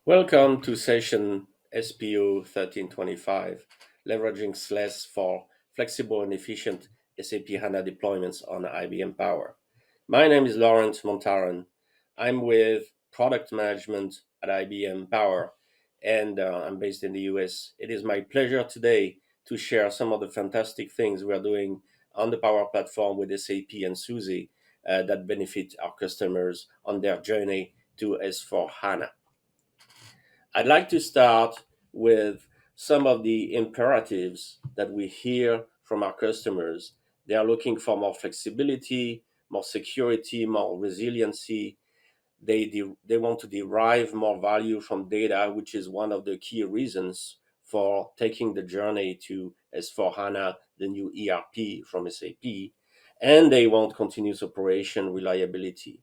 Welcome to session SPO 1325, leveraging SLES for flexible and efficient SAP HANA deployments on IBM Power. My name is Lawrence Montaran. I'm with product management at IBM Power, and I'm based in the US. It is my pleasure today to share some of the fantastic things we are doing on the Power Platform with SAP and SUSE that benefit our customers on their journey to S4 HANA. I'd like to start with some of the imperatives that we hear from our customers. They are looking for more flexibility, more security, more resiliency. They want to derive more value from data, which is one of the key reasons for taking the journey to S4HANA, the new ERP from SAP. And they want continuous operation reliability.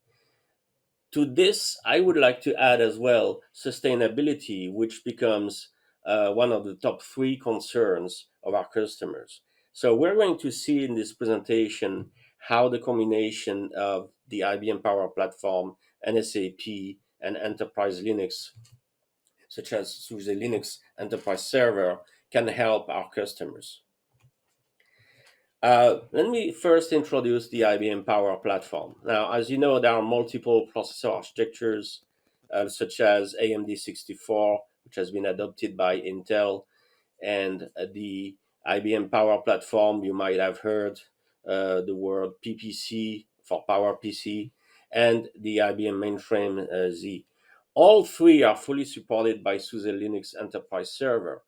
To this, I would like to add as well sustainability, which becomes one of the top three concerns of our customers. So we're going to see in this presentation how the combination of the IBM Power Platform and SAP and Enterprise Linux, such as SUSE Linux Enterprise Server, can help our customers. Let me first introduce the IBM Power Platform. Now, as you know, there are multiple processor architectures, such as AMD 64, which has been adopted by Intel, and the IBM Power Platform. You might have heard the word PPC for Power PC, and the IBM Mainframe Z. All three are fully supported by SUSE Linux Enterprise Server.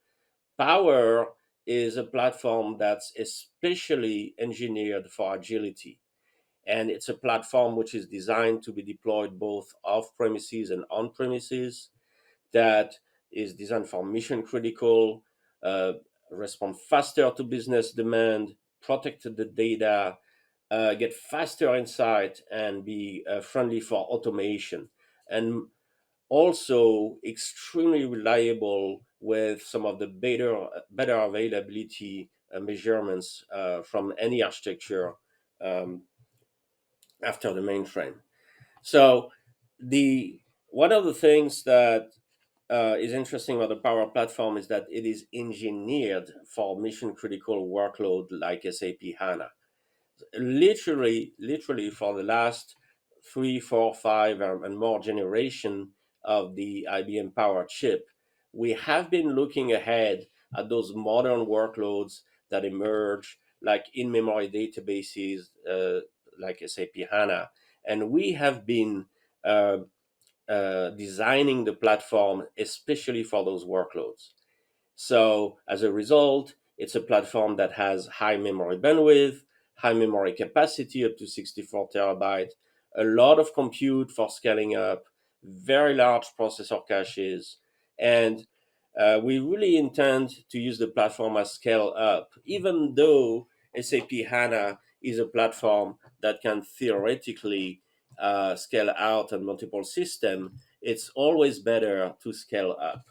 Power is a platform that's especially engineered for agility. And it's a platform which is designed to be deployed both off premises and on premises, that is designed for mission critical, uh, respond faster to business demand, protect the data, get faster insight, and be friendly for automation. And also extremely reliable with some of the better availability measurements from any architecture um, after the mainframe. So the one of the things that is interesting about the Power Platform is that it is engineered for mission critical workload like SAP HANA. Literally for the last three, four, five, and more generation of the IBM Power chip, we have been looking ahead at those modern workloads that emerge, like in-memory databases, like SAP HANA, and we have been uh, designing the platform especially for those workloads. So as a result, it's a platform that has high memory bandwidth, high memory capacity up to 64 terabyte, a lot of compute for scaling up, very large processor caches, and we really intend to use the platform as scale up, even though SAP HANA is a platform that can theoretically scale out on multiple systems. It's always better to scale up.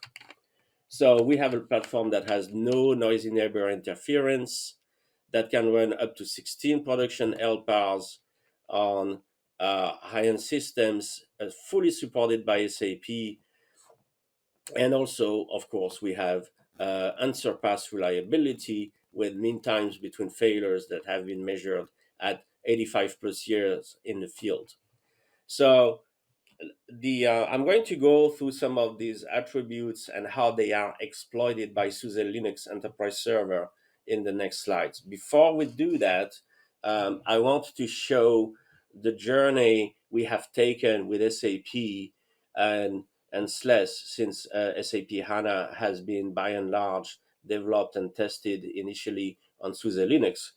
So we have a platform that has no noisy neighbor interference, that can run up to 16 production LPARs on high-end systems, fully supported by SAP. And also, of course, we have unsurpassed reliability with mean times between failures that have been measured at 85 plus years in the field. So the I'm going to go through some of these attributes and how they are exploited by SUSE Linux Enterprise Server in the next slides. Before we do that, I want to show the journey we have taken with SAP and SLES, since SAP HANA has been by and large developed and tested initially on SUSE Linux.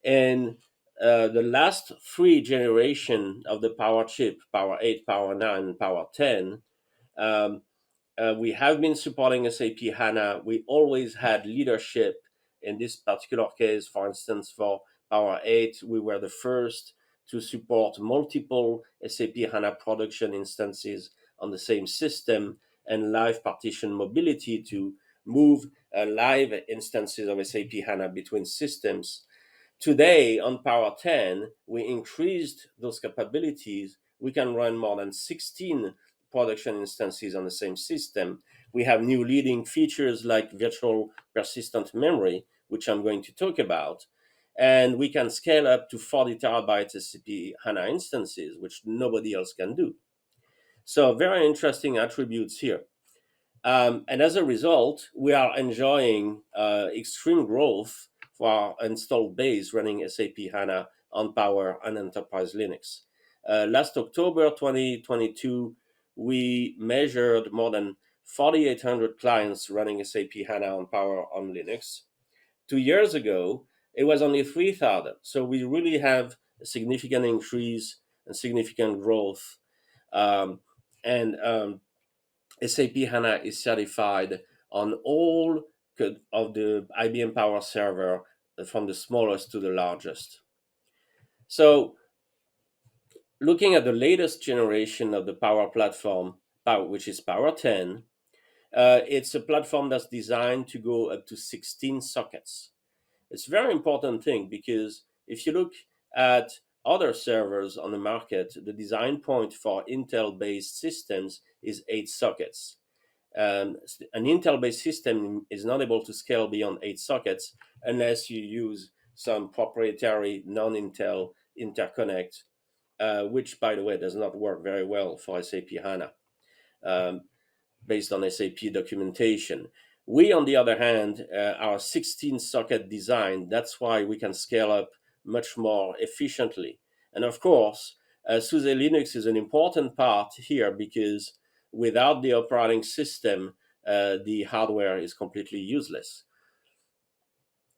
And the last three generation of the Power chip, Power 8, Power 9, and Power 10, um, we have been supporting SAP HANA. We always had leadership in this particular case. For instance, for Power 8, we were the first to support multiple SAP HANA production instances on the same system, and live partition mobility to move live instances of SAP HANA between systems. Today, on Power 10, we increased those capabilities. We can run more than 16 production instances on the same system. We have new leading features like virtual persistent memory, which I'm going to talk about. And we can scale up to 40 terabytes SAP HANA instances, which nobody else can do. So very interesting attributes here. And as a result, we are enjoying extreme growth for our installed base running SAP HANA on Power and Enterprise Linux. Last October 2022, we measured more than 4,800 clients running SAP HANA on Power on Linux. 2 years ago, it was only 3,000. So we really have a significant increase and significant growth. Um, and SAP HANA is certified on all of the IBM Power Server, from the smallest to the largest. So, looking at the latest generation of the Power Platform, which is Power 10, it's a platform that's designed to go up to 16 sockets. It's a very important thing because if you look at other servers on the market, the design point for Intel-based systems is 8 sockets. An Intel-based system is not able to scale beyond 8 sockets unless you use some proprietary non-Intel interconnect, which, by the way, does not work very well for SAP HANA, based on SAP documentation. We, on the other hand, are 16-socket design. That's why we can scale up much more efficiently. And of course, SUSE Linux is an important part here because without the operating system, the hardware is completely useless.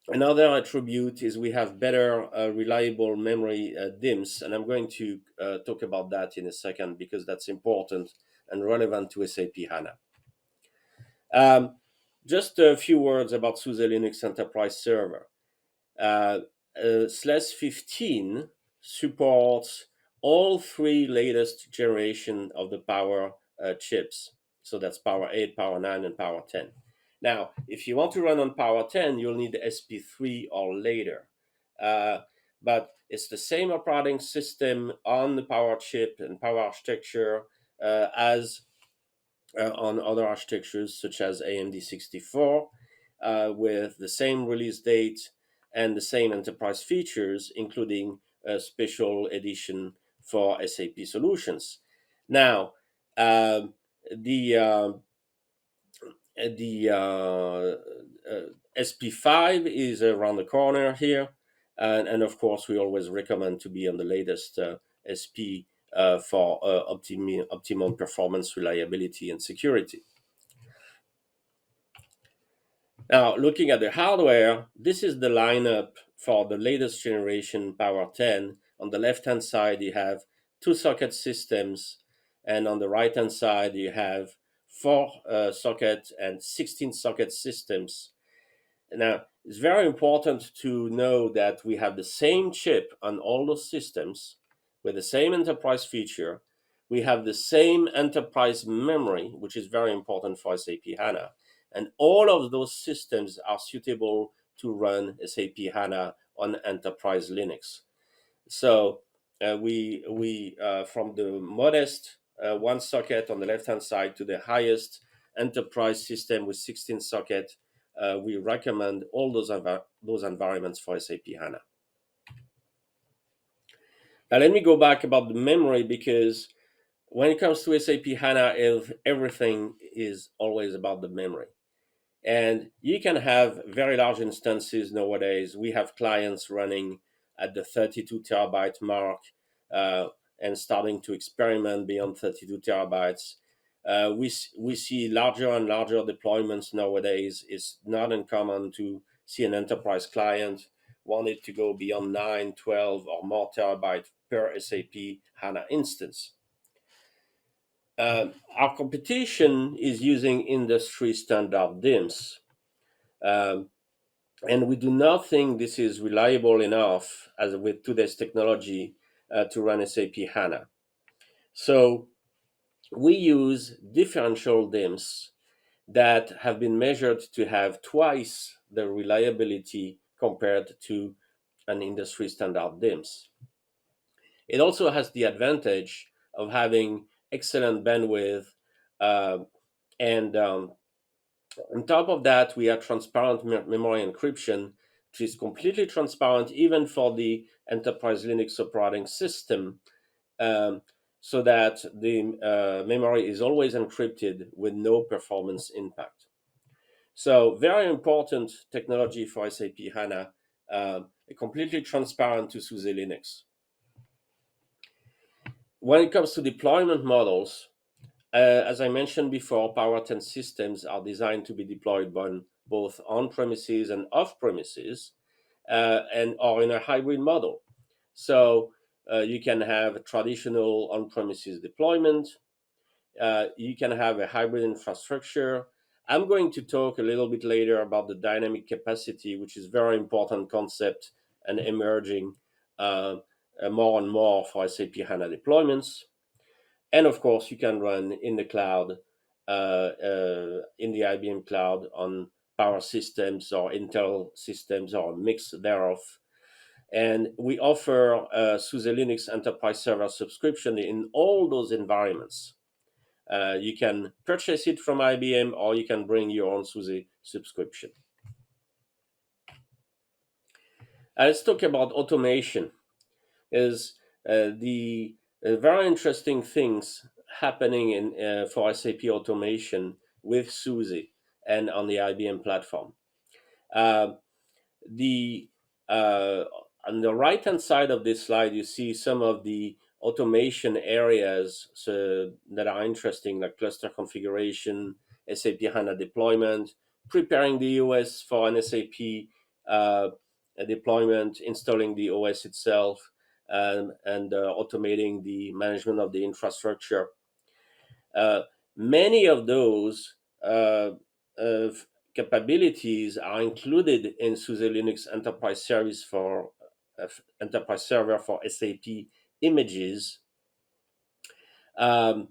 Another attribute is we have better reliable memory DIMMs, and I'm going to talk about that in a second because that's important and relevant to SAP HANA. Just a few words about SUSE Linux Enterprise Server. SLES 15 supports all 3 latest generation of the Power chips. So that's Power 8, Power 9, and Power 10. Now, if you want to run on Power 10, you'll need SP3 or later. But it's the same operating system on the Power chip and Power architecture as on other architectures such as AMD 64, with the same release date and the same enterprise features, including a special edition for SAP solutions. Now, the SP5 is around the corner here, and of course, we always recommend to be on the latest SP for optimum performance, reliability, and security. Now, looking at the hardware, this is the lineup for the latest generation Power 10. On the left-hand side, you have 2-socket systems, and on the right-hand side, you have 4-socket and 16-socket systems. Now, it's very important to know that we have the same chip on all those systems with the same enterprise feature. We have the same enterprise memory, which is very important for SAP HANA. And all of those systems are suitable to run SAP HANA on Enterprise Linux. So we from the modest 1-socket on the left-hand side to the highest enterprise system with 16 socket, we recommend all those environments for SAP HANA. Now let me go back about the memory, because when it comes to SAP HANA, everything is always about the memory. And you can have very large instances nowadays. We have clients running at the 32 terabyte mark and starting to experiment beyond 32 terabytes. We see larger and larger deployments nowadays. It's not uncommon to see an enterprise client wanted to go beyond 9, 12, or more terabytes per SAP HANA instance. Our competition is using industry standard DIMMs. And we do not think this is reliable enough as with today's technology to run SAP HANA. So we use differential DIMMs that have been measured to have twice the reliability compared to an industry standard DIMMs. It also has the advantage of having excellent bandwidth, uh, and on top of that, we have transparent memory encryption, which is completely transparent even for the enterprise Linux operating system, um, so that the memory is always encrypted with no performance impact. So very important technology for SAP HANA, completely transparent to SUSE Linux. When it comes to deployment models, as I mentioned before, Power 10 systems are designed to be deployed both on premises and off premises, and or in a hybrid model. So you can have a traditional on premises deployment, you can have a hybrid infrastructure. I'm going to talk a little bit later about the dynamic capacity, which is a very important concept and emerging more and more for SAP HANA deployments. And of course, you can run in the cloud, in the IBM cloud on Power Systems or Intel systems or a mix thereof. And we offer a SUSE Linux Enterprise Server subscription in all those environments. You can purchase it from IBM or you can bring your own SUSE subscription. Let's talk about automation. Is the very interesting things happening in for SAP automation with SUSE and on the IBM platform. Uh, the On the right hand side of this slide, you see some of the automation areas that are interesting, like cluster configuration, SAP HANA deployment, preparing the OS for an SAP deployment, installing the OS itself, and automating the management of the infrastructure. Uh, Many of those uh, capabilities are included in SUSE Linux Enterprise Service for Enterprise Server for SAP images, um,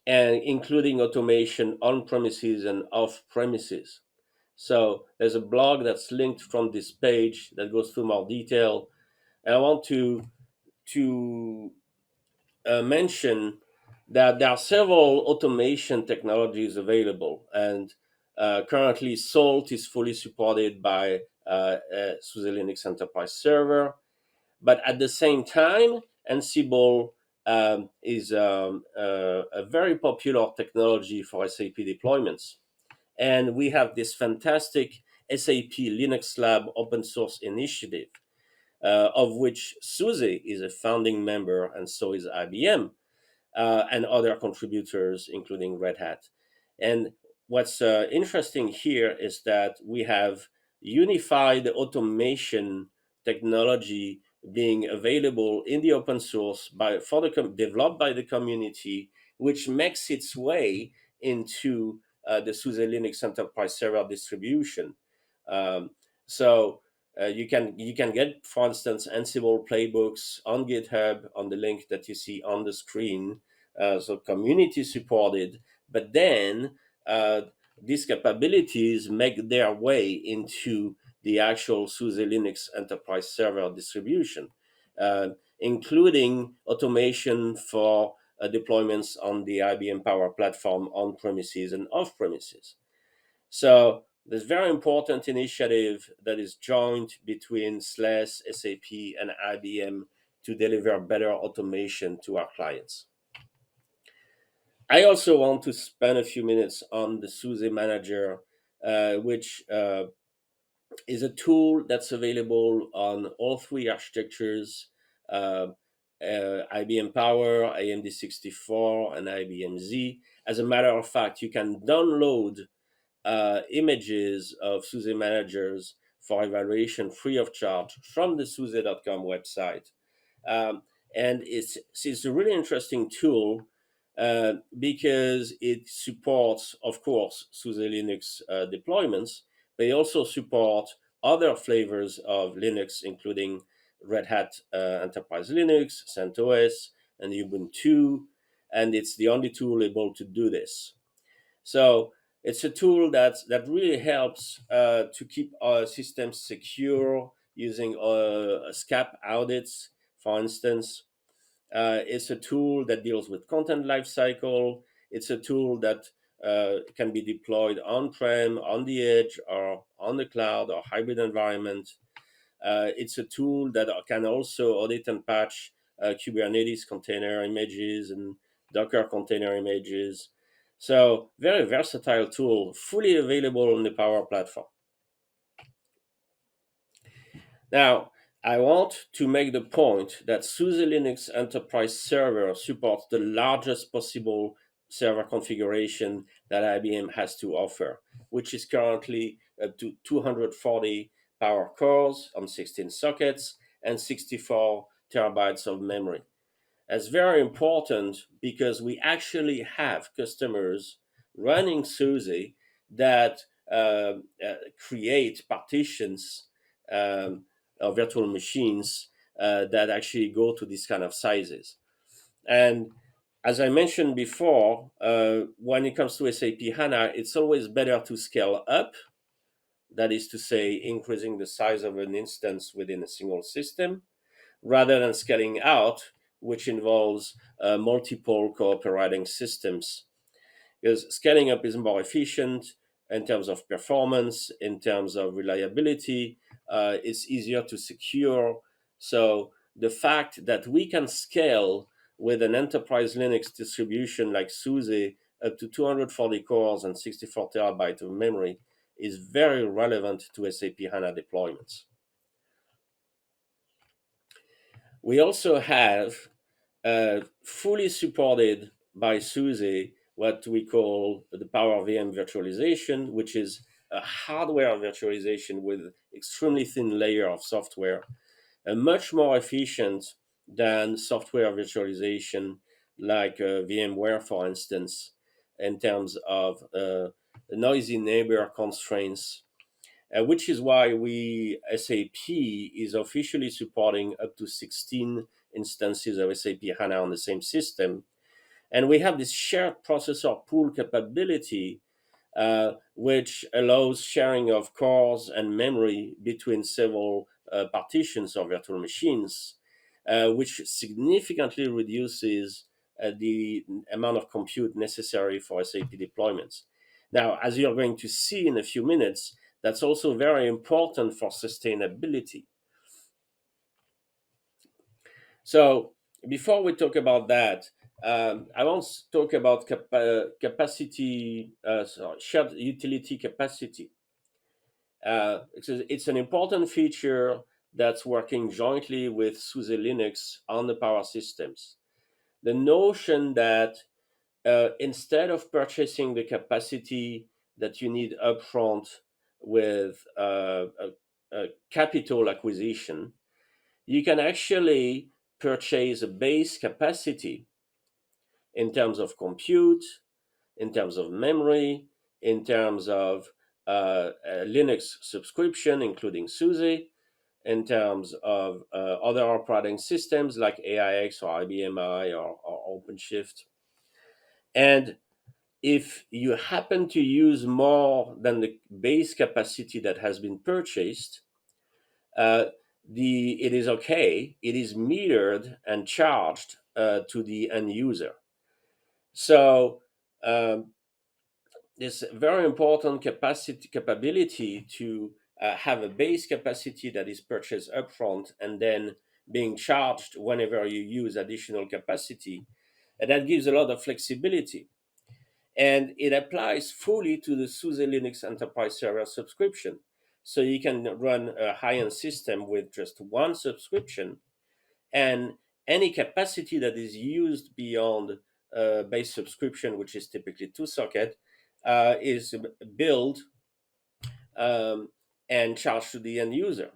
and including automation on premises and off premises. So there's a blog that's linked from this page that goes through more detail. And I want to mention that there are several automation technologies available, and currently Salt is fully supported by SUSE Linux Enterprise Server. But at the same time, Ansible is a very popular technology for SAP deployments. And we have this fantastic SAP Linux Lab open source initiative, of which SUSE is a founding member, and so is IBM, and other contributors, including Red Hat. And what's interesting here is that we have unified automation technology being available in the open source developed by the community, which makes its way into the SUSE Linux Enterprise Server distribution. Um, so you can get, for instance, Ansible playbooks on GitHub on the link that you see on the screen, so community supported, but then uh, these capabilities make their way into the actual SUSE Linux Enterprise Server distribution, uh, including automation for deployments on the IBM Power Platform on premises and off premises. So there's very important initiative that is joint between SLES, SAP, and IBM to deliver better automation to our clients. I also want to spend a few minutes on the SUSE Manager, which is a tool that's available on all three architectures, uh, IBM Power, AMD64, and IBM Z. As a matter of fact, you can download images of SUSE managers for evaluation free of charge from the SUSE.com website. Um, and it's a really interesting tool because it supports, of course, SUSE Linux deployments, but it also supports other flavors of Linux, including Red Hat Enterprise Linux, CentOS, and Ubuntu. And it's the only tool able to do this. So it's a tool that really helps to keep our systems secure using SCAP audits, for instance. It's a tool that deals with content lifecycle. It's a tool that can be deployed on-prem, on the edge, or on the cloud or hybrid environment. It's a tool that can also audit and patch Kubernetes container images and Docker container images. So very versatile tool, fully available on the Power Platform. Now, I want to make the point that SUSE Linux Enterprise Server supports the largest possible server configuration that IBM has to offer, which is currently up to 240 power cores on 16 sockets and 64 terabytes of memory. That's very important because we actually have customers running SUSE that create partitions or virtual machines that actually go to these kind of sizes. And as I mentioned before, when it comes to SAP HANA, it's always better to scale up. That is to say, increasing the size of an instance within a single system, rather than scaling out, which involves multiple cooperating systems. Because scaling up is more efficient in terms of performance, in terms of reliability, it's easier to secure. So the fact that we can scale with an enterprise Linux distribution like SUSE up to 240 cores and 64 terabytes of memory is very relevant to SAP HANA deployments. We also have fully supported by SUSE what we call the Power VM virtualization, which is a hardware virtualization with extremely thin layer of software, and much more efficient than software virtualization like VMware, for instance, in terms of noisy neighbor constraints, which is why SAP is officially supporting up to 16 instances of SAP HANA on the same system. And we have this shared processor pool capability, which allows sharing of cores and memory between several partitions of virtual machines, which significantly reduces the amount of compute necessary for SAP deployments. Now, as you're going to see in a few minutes, that's also very important for sustainability. So before we talk about that, I want to talk about shared utility capacity. It's an important feature that's working jointly with SUSE Linux on the power systems. The notion that instead of purchasing the capacity that you need upfront with a capital acquisition, you can actually purchase a base capacity in terms of compute, in terms of memory, in terms of Linux subscription, including SUSE, in terms of other operating systems like AIX or IBM I or OpenShift. And if you happen to use more than the base capacity that has been purchased, it is okay. It is metered and charged to the end user. So this very important capability to have a base capacity that is purchased upfront and then being charged whenever you use additional capacity, and that gives a lot of flexibility. And it applies fully to the SUSE Linux Enterprise Server subscription. So you can run a high-end system with just one subscription, and any capacity that is used beyond base subscription, which is typically 2 socket, is billed and charged to the end user.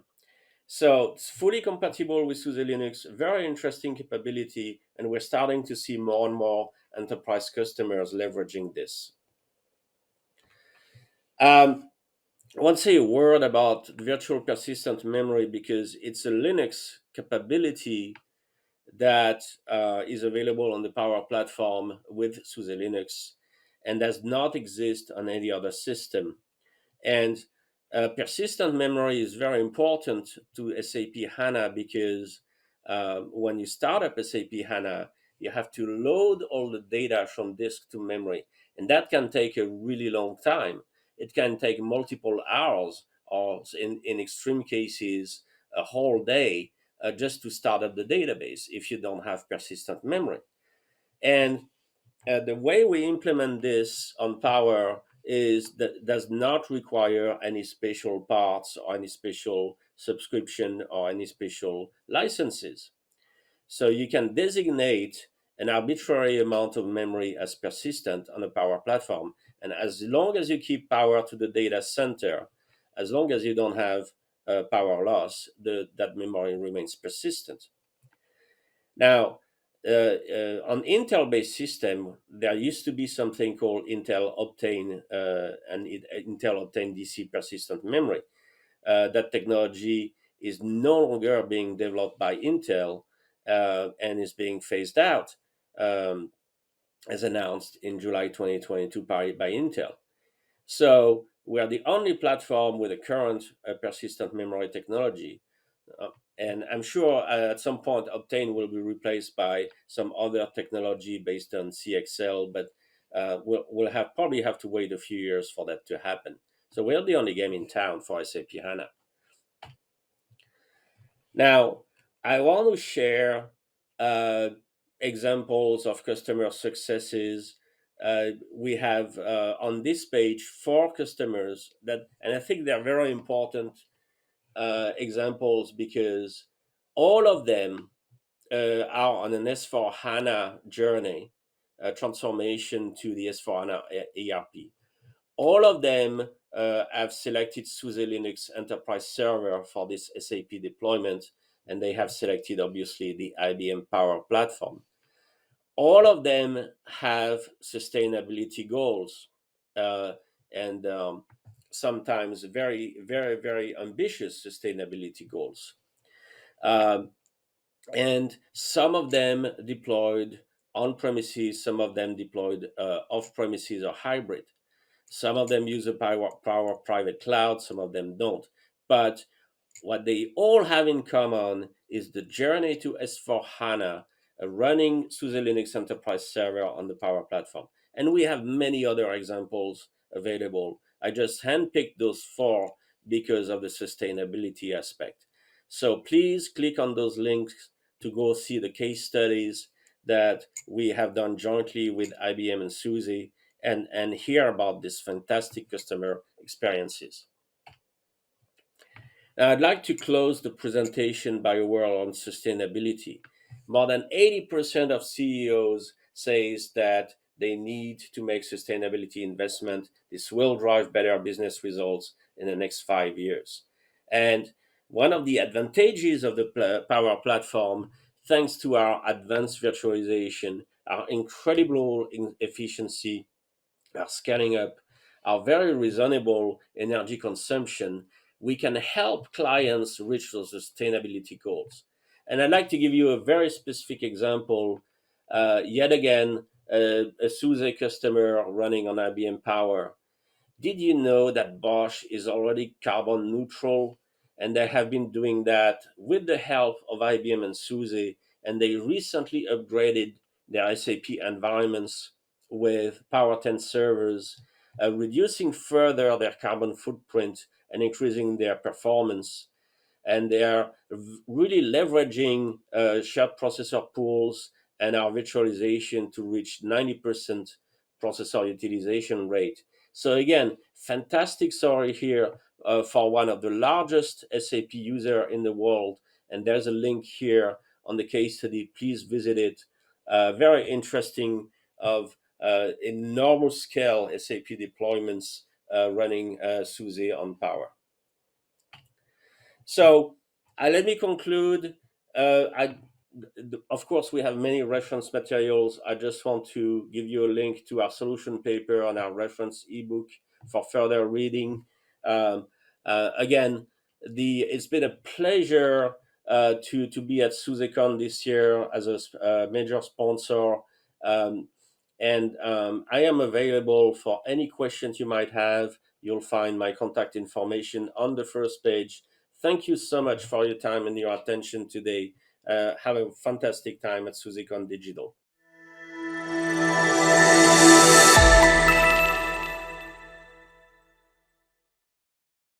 So it's fully compatible with SUSE Linux, very interesting capability, and we're starting to see more and more enterprise customers leveraging this. I want to say a word about virtual persistent memory because it's a Linux capability that is available on the Power Platform with SUSE Linux and does not exist on any other system. And persistent memory is very important to SAP HANA because when you start up SAP HANA, you have to load all the data from disk to memory, and that can take a really long time. It can take multiple hours, or in extreme cases, a whole day, just to start up the database if you don't have persistent memory. And the way we implement this on Power is that does not require any special parts or any special subscription or any special licenses. So you can designate an arbitrary amount of memory as persistent on a Power Platform. And as long as you keep power to the data center, as long as you don't have power loss, that memory remains persistent. Now, on Intel-based system, there used to be something called Intel Optane and Intel Optane DC persistent memory. That technology is no longer being developed by Intel and is being phased out, um, as announced in July 2022 by Intel. So we are the only platform with a current persistent memory technology. Uh, and I'm sure at some point Optane will be replaced by some other technology based on CXL, but we'll probably have to wait a few years for that to happen. So we're the only game in town for SAP HANA. Now, I want to share uh, examples of customer successes. We have on this page four customers that, and I think they're very important examples because all of them are on an S4 HANA journey, transformation to the S4 HANA ERP. All of them have selected SUSE Linux Enterprise Server for this SAP deployment, and they have selected obviously the IBM Power Platform. All of them have sustainability goals, uh, and sometimes very, very, very ambitious sustainability goals. Um, and some of them deployed on premises, some of them deployed off premises or hybrid. Some of them use a Power Private Cloud, some of them don't. But what they all have in common is the journey to S4 HANA, running SUSE Linux Enterprise Server on the Power Platform. And we have many other examples available. I just handpicked those four because of the sustainability aspect. So please click on those links to go see the case studies that we have done jointly with IBM and SUSE, and hear about these fantastic customer experiences. Now, I'd like to close the presentation by a word on sustainability. More than 80% of CEOs says that they need to make sustainability investment. This will drive better business results in the next 5 years. And one of the advantages of the Power Platform, thanks to our advanced virtualization, our incredible efficiency, our scaling up, our very reasonable energy consumption, we can help clients reach those sustainability goals. And I'd like to give you a very specific example. Yet again, a SUSE customer running on IBM Power. Did you know that Bosch is already carbon neutral? And they have been doing that with the help of IBM and SUSE. And they recently upgraded their SAP environments with Power 10 servers, reducing further their carbon footprint and increasing their performance. And they are really leveraging shared processor pools and our virtualization to reach 90% processor utilization rate. So again, fantastic story here for one of the largest SAP user in the world. And there's a link here on the case study. Please visit it. Very interesting of enormous scale SAP deployments running SUSE on Power. So let me conclude. Of course, we have many reference materials. I just want to give you a link to our solution paper and our reference ebook for further reading. Um, Again, it's been a pleasure to be at SUSECon this year as a major sponsor. Um, and I am available for any questions you might have. You'll find my contact information on the first page. Thank you so much for your time and your attention today. Have a fantastic time at SUSECon Digital.